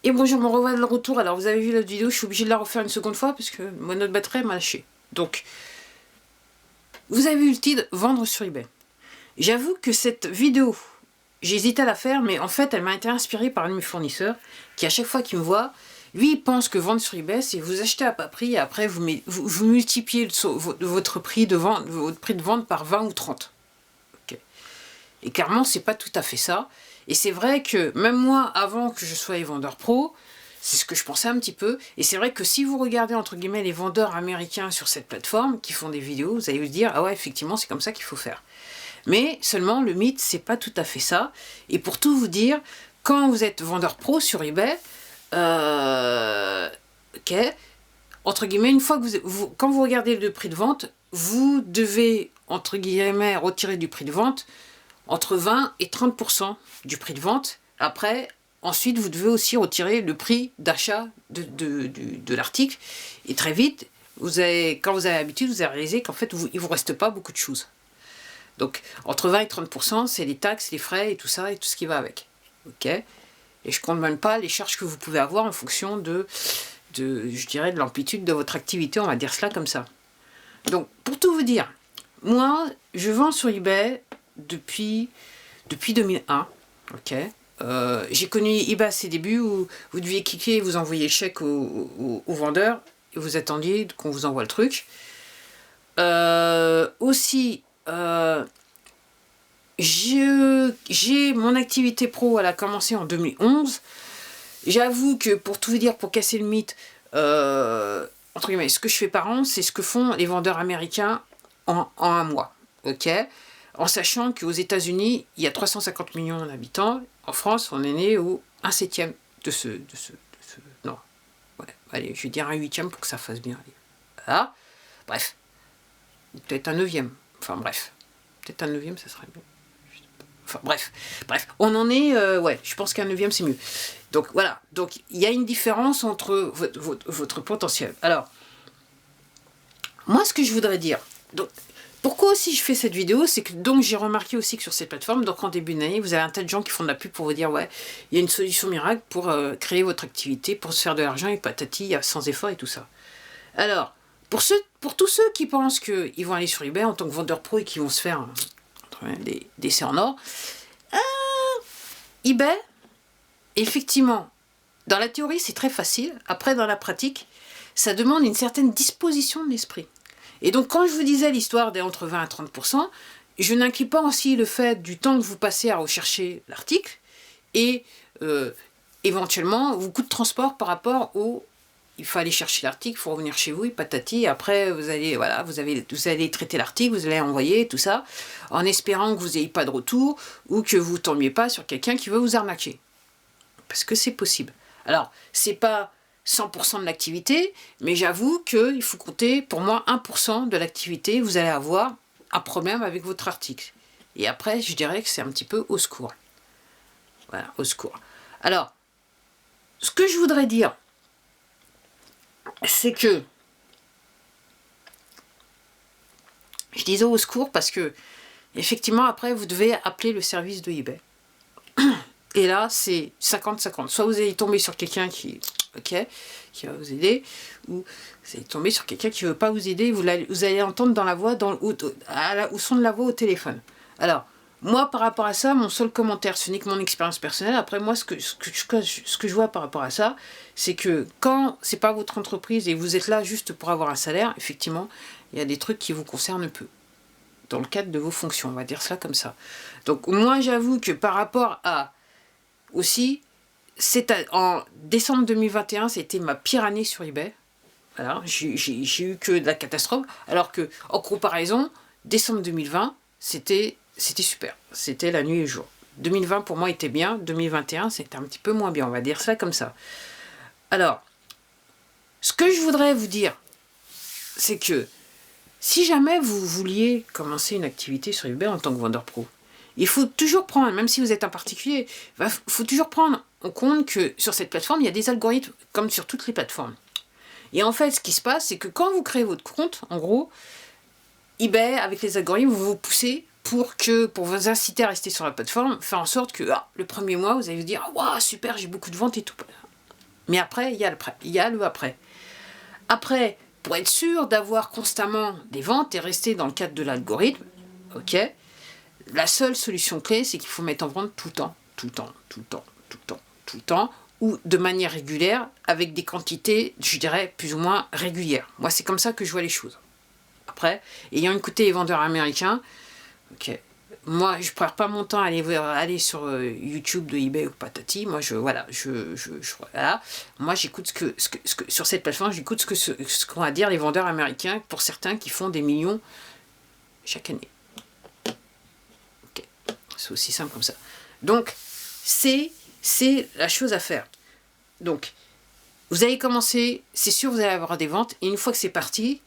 Et bonjour, me revoilà de retour. Alors vous avez vu la vidéo, je suis obligée de la refaire une seconde fois parce que mon autre batterie m'a lâché. Donc, vous avez eu le titre vendre sur eBay. J'avoue que cette vidéo, j'hésitais à la faire, mais en fait, elle m'a été inspirée par un de mes fournisseurs qui, à chaque fois qu'il me voit, lui, il pense que vendre sur eBay, c'est vous acheter à bas prix et après vous multipliez votre prix de vente par 20 ou 30. Okay. Et clairement, c'est pas tout à fait ça. Et c'est vrai que même moi, avant que je sois vendeur pro, c'est ce que je pensais un petit peu. Et c'est vrai que si vous regardez, entre guillemets, les vendeurs américains sur cette plateforme, qui font des vidéos, vous allez vous dire, ah ouais, effectivement, c'est comme ça qu'il faut faire. Mais seulement, le mythe, c'est pas tout à fait ça. Et pour tout vous dire, quand vous êtes vendeur pro sur eBay, ok, entre guillemets, une fois que quand vous regardez le prix de vente, vous devez, entre guillemets, retirer du prix de vente entre 20 et 30% du prix de vente. Après, ensuite, vous devez aussi retirer le prix d'achat de l'article. Et très vite, quand vous avez l'habitude, vous allez réaliser qu'en fait, il ne vous reste pas beaucoup de choses. Donc, entre 20 et 30%, c'est les taxes, les frais et tout ça, et tout ce qui va avec. Ok ? Et je ne compte même pas les charges que vous pouvez avoir en fonction je dirais, de l'amplitude de votre activité, on va dire cela comme ça. Donc, pour tout vous dire, moi, je vends sur eBay depuis 2001, ok. J'ai connu eBay à ses débuts où vous deviez cliquer et vous envoyer le chèque au vendeur et vous attendiez qu'on vous envoie le truc. Aussi, j'ai mon activité pro, elle a commencé en 2011. J'avoue que pour tout vous dire, pour casser le mythe, entre guillemets, ce que je fais par an, c'est ce que font les vendeurs américains en un mois, ok. En sachant qu'aux États-Unis, il y a 350 millions d'habitants. En France, on est né au 1/7 de ce non. Ouais, allez, je vais dire 1/8 pour que ça fasse bien. Voilà. Bref. Peut-être un 9e. Enfin, bref. Peut-être un 9e, ça serait mieux. Enfin, bref. On en est... ouais, je pense qu'un 9e, c'est mieux. Donc, voilà. Donc, il y a une différence entre votre potentiel. Alors, moi, ce que je voudrais dire... Donc, pourquoi aussi je fais cette vidéo, c'est que donc j'ai remarqué aussi que sur cette plateforme, donc en début d'année, vous avez un tas de gens qui font de la pub pour vous dire ouais, il y a une solution miracle pour créer votre activité, pour se faire de l'argent et patati, sans effort et tout ça. Alors, pour tous ceux qui pensent qu'ils vont aller sur eBay en tant que vendeur pro et qui vont se faire des décès en or, eBay, effectivement, dans la théorie c'est très facile, après dans la pratique, ça demande une certaine disposition de l'esprit. Et donc, quand je vous disais l'histoire des entre 20 à 30%, je n'inclus pas aussi le fait du temps que vous passez à rechercher l'article et éventuellement vos coûts de transport par rapport au... Il faut aller chercher l'article, il faut revenir chez vous, et patati, et après vous allez, voilà, vous allez traiter l'article, vous allez envoyer, tout ça, en espérant que vous n'ayez pas de retour ou que vous ne tombiez pas sur quelqu'un qui veut vous arnaquer. Parce que c'est possible. Alors, c'est pas 100% de l'activité, mais j'avoue qu'il faut compter, pour moi, 1% de l'activité, vous allez avoir un problème avec votre article. Et après, je dirais que c'est un petit peu au secours. Voilà, au secours. Alors, ce que je voudrais dire, c'est que, je disais au secours parce que, effectivement, après, vous devez appeler le service de eBay. Et là, c'est 50-50. Soit vous allez tomber sur quelqu'un qui va vous aider, ou vous allez tomber sur quelqu'un qui ne veut pas vous aider, vous allez entendre dans la voix, au son de la voix au téléphone. Alors, moi, par rapport à ça, mon seul commentaire, ce n'est que mon expérience personnelle. Après, moi, ce que je vois par rapport à ça, c'est que quand c'est pas votre entreprise et vous êtes là juste pour avoir un salaire, effectivement, il y a des trucs qui vous concernent peu. Dans le cadre de vos fonctions, on va dire ça comme ça. Donc, moi, j'avoue que par rapport à aussi, en décembre 2021, c'était ma pire année sur eBay. Voilà, j'ai eu que de la catastrophe. Alors que, en comparaison, décembre 2020, c'était super. C'était la nuit et le jour. 2020 pour moi était bien. 2021, c'était un petit peu moins bien. On va dire ça comme ça. Alors, ce que je voudrais vous dire, c'est que si jamais vous vouliez commencer une activité sur eBay en tant que vendeur pro, il faut toujours prendre, même si vous êtes un particulier, il faut toujours prendre en compte que sur cette plateforme, il y a des algorithmes comme sur toutes les plateformes. Et en fait, ce qui se passe, c'est que quand vous créez votre compte, en gros, eBay, avec les algorithmes, vous poussez pour vous inciter à rester sur la plateforme, faire en sorte que le premier mois, vous allez vous dire « Waouh, super, j'ai beaucoup de ventes et tout ». Mais après, il y a le après. Après, pour être sûr d'avoir constamment des ventes et rester dans le cadre de l'algorithme, ok, la seule solution clé, c'est qu'il faut mettre en vente tout le temps, tout le temps, tout le temps, tout le temps, tout le temps, ou de manière régulière, avec des quantités, je dirais, plus ou moins régulières. Moi, c'est comme ça que je vois les choses. Après, ayant écouté les vendeurs américains, ok, moi, je ne perds pas mon temps à aller sur YouTube de eBay ou patati. Moi, voilà. Moi, j'écoute sur cette plateforme, j'écoute ce qu'ont à dire les vendeurs américains, pour certains qui font des millions chaque année. Okay. C'est aussi simple comme ça. Donc, c'est la chose à faire. Donc, vous allez commencer, c'est sûr, vous allez avoir des ventes, et une fois que c'est parti,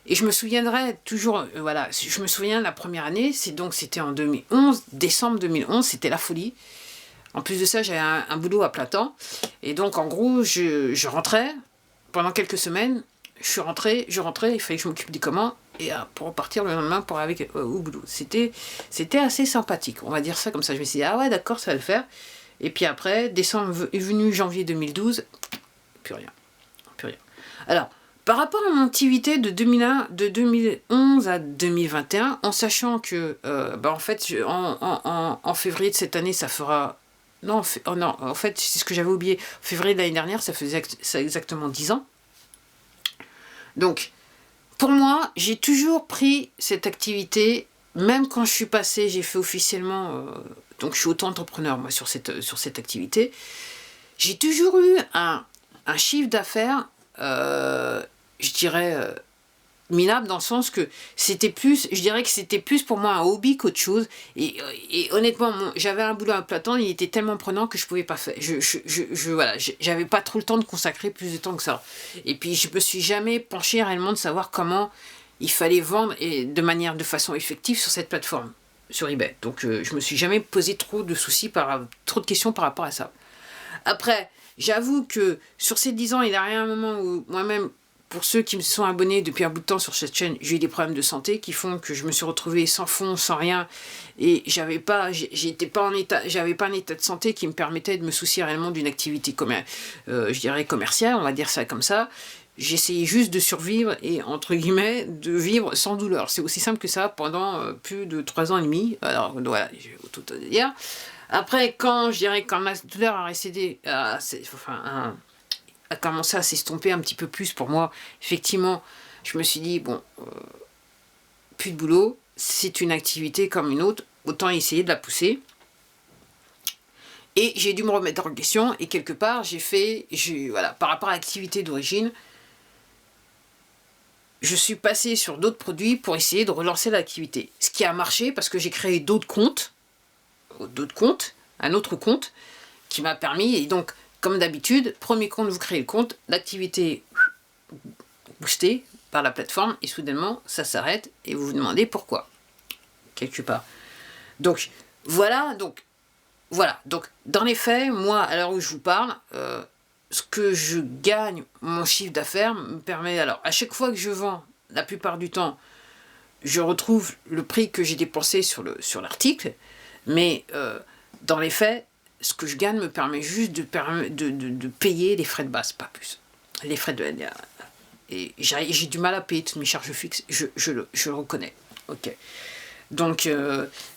et je me souviendrai toujours, voilà, je me souviens de la première année, c'était en 2011, décembre 2011, c'était la folie. En plus de ça, j'avais un boulot à plein temps. Et donc, en gros, je rentrais, pendant quelques semaines, je rentrais, il fallait que je m'occupe des commandes, et pour repartir le lendemain pour aller au boulot. C'était assez sympathique, on va dire ça comme ça. Je me suis dit, ah ouais, d'accord, ça va le faire. Et puis après, décembre est venu, janvier 2012, plus rien. Alors, par rapport à mon activité de 2011 à 2021, en sachant que, en fait, en février de cette année, ça fera... Non, en fait, c'est ce que j'avais oublié. Février de l'année dernière, ça faisait exactement 10 ans. Donc, pour moi, j'ai toujours pris cette activité, même quand je suis passée, j'ai fait officiellement... donc, je suis auto-entrepreneur, moi, sur cette activité. J'ai toujours eu un chiffre d'affaires... je dirais, minable, dans le sens que c'était plus, je dirais que c'était plus pour moi un hobby qu'autre chose. Et honnêtement, j'avais un boulot à plein temps, il était tellement prenant que je pouvais pas faire. Voilà, j'avais pas trop le temps de consacrer plus de temps que ça. Et puis, je me suis jamais penché réellement de savoir comment il fallait vendre de façon effective sur cette plateforme, sur eBay. Donc, je me suis jamais posé trop de questions par rapport à ça. Après, j'avoue que sur ces 10 ans, il y a rien un moment où moi-même, pour ceux qui me sont abonnés depuis un bout de temps sur cette chaîne, j'ai eu des problèmes de santé qui font que je me suis retrouvée sans fond, sans rien, et j'avais pas un état de santé qui me permettait de me soucier réellement d'une activité je dirais commerciale, on va dire ça comme ça. J'essayais juste de survivre et, entre guillemets, de vivre sans douleur. C'est aussi simple que ça pendant plus de 3 ans et demi. Alors voilà, j'ai tout à dire. Après, quand ma douleur a commencé à s'estomper un petit peu plus pour moi, effectivement, je me suis dit, bon, plus de boulot, c'est une activité comme une autre, autant essayer de la pousser. Et j'ai dû me remettre en question, et quelque part, voilà, par rapport à l'activité d'origine, je suis passée sur d'autres produits pour essayer de relancer l'activité. Ce qui a marché, parce que j'ai créé un autre compte, qui m'a permis, et donc, comme d'habitude, premier compte, vous créez le compte, l'activité boostée par la plateforme, et soudainement, ça s'arrête, et vous vous demandez pourquoi, quelque part. Donc, voilà, dans les faits, moi, à l'heure où je vous parle, ce que je gagne, mon chiffre d'affaires, me permet, alors, à chaque fois que je vends, la plupart du temps, je retrouve le prix que j'ai dépensé sur l'article, mais dans les faits, ce que je gagne me permet juste de payer les frais de base, pas plus. Les frais de... Et j'ai du mal à payer toutes mes charges fixes, je le reconnais. Ok. Donc,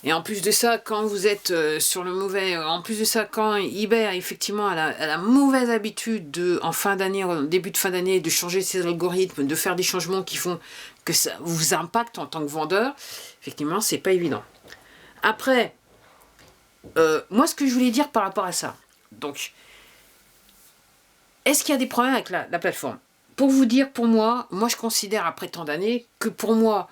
et en plus de ça, quand vous êtes sur le mauvais... En plus de ça, quand eBay, effectivement, a la mauvaise habitude en fin d'année, en début de fin d'année, de changer ses algorithmes, de faire des changements qui font que ça vous impacte en tant que vendeur, effectivement, c'est pas évident. Après... moi, ce que je voulais dire par rapport à ça, donc, est-ce qu'il y a des problèmes avec la plateforme? Pour vous dire, pour moi, je considère après tant d'années que pour moi,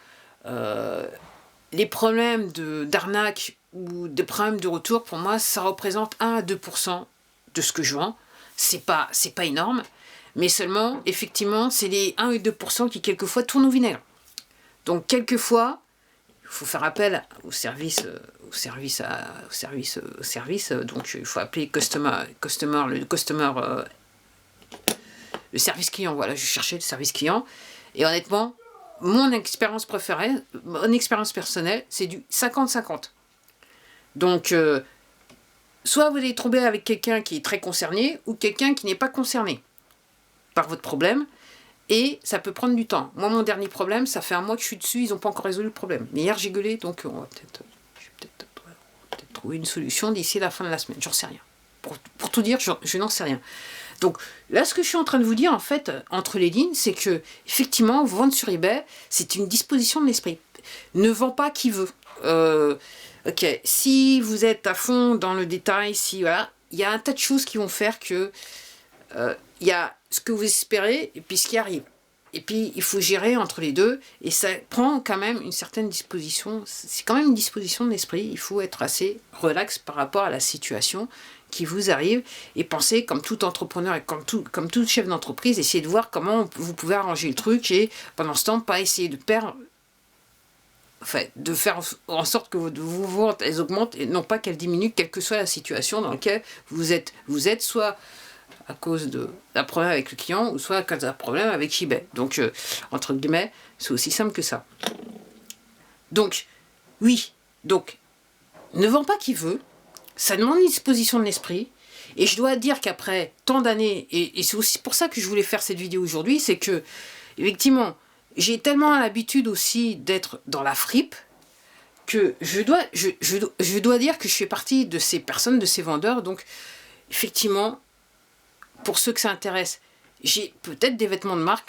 les problèmes d'arnaque ou des problèmes de retour, pour moi, ça représente 1 à 2% de ce que je vends. C'est pas énorme, mais seulement, effectivement, c'est les 1 ou 2% qui, quelquefois, tournent au vinaigre. Donc, quelquefois, il faut faire appel au service, donc il faut appeler le service client, voilà, je cherchais le service client, et honnêtement, mon expérience personnelle, c'est du 50-50. Donc, soit vous allez tomber avec quelqu'un qui est très concerné, ou quelqu'un qui n'est pas concerné par votre problème, et ça peut prendre du temps. Moi, mon dernier problème, ça fait un mois que je suis dessus, ils n'ont pas encore résolu le problème. Mais hier, j'ai gueulé, donc on va peut-être trouver une solution d'ici la fin de la semaine. J'en sais rien. Pour tout dire, je n'en sais rien. Donc là, ce que je suis en train de vous dire, en fait, entre les lignes, c'est que, effectivement, vendre sur eBay, c'est une disposition de l'esprit. Ne vend pas qui veut. Ok, si vous êtes à fond dans le détail, si voilà, il y a un tas de choses qui vont faire que il y a ce que vous espérez et puis ce qui arrive. Et puis il faut gérer entre les deux et ça prend quand même une certaine disposition. C'est quand même une disposition de l'esprit. Il faut être assez relax par rapport à la situation qui vous arrive et penser comme tout entrepreneur et comme tout chef d'entreprise, essayer de voir comment vous pouvez arranger le truc et pendant ce temps pas essayer de perdre. Enfin, de faire en sorte que vos ventes elles augmentent et non pas qu'elles diminuent, quelle que soit la situation dans laquelle vous êtes soit à cause d'un problème avec le client, ou soit à cause d'un problème avec eBay. Donc, entre guillemets, c'est aussi simple que ça. Donc, oui, donc, ne vend pas qui veut, ça demande une disposition de l'esprit, et je dois dire qu'après tant d'années, et c'est aussi pour ça que je voulais faire cette vidéo aujourd'hui, c'est que, effectivement, j'ai tellement l'habitude aussi d'être dans la fripe, que je dois dire que je fais partie de ces personnes, de ces vendeurs, donc, effectivement, pour ceux que ça intéresse, j'ai peut-être des vêtements de marque,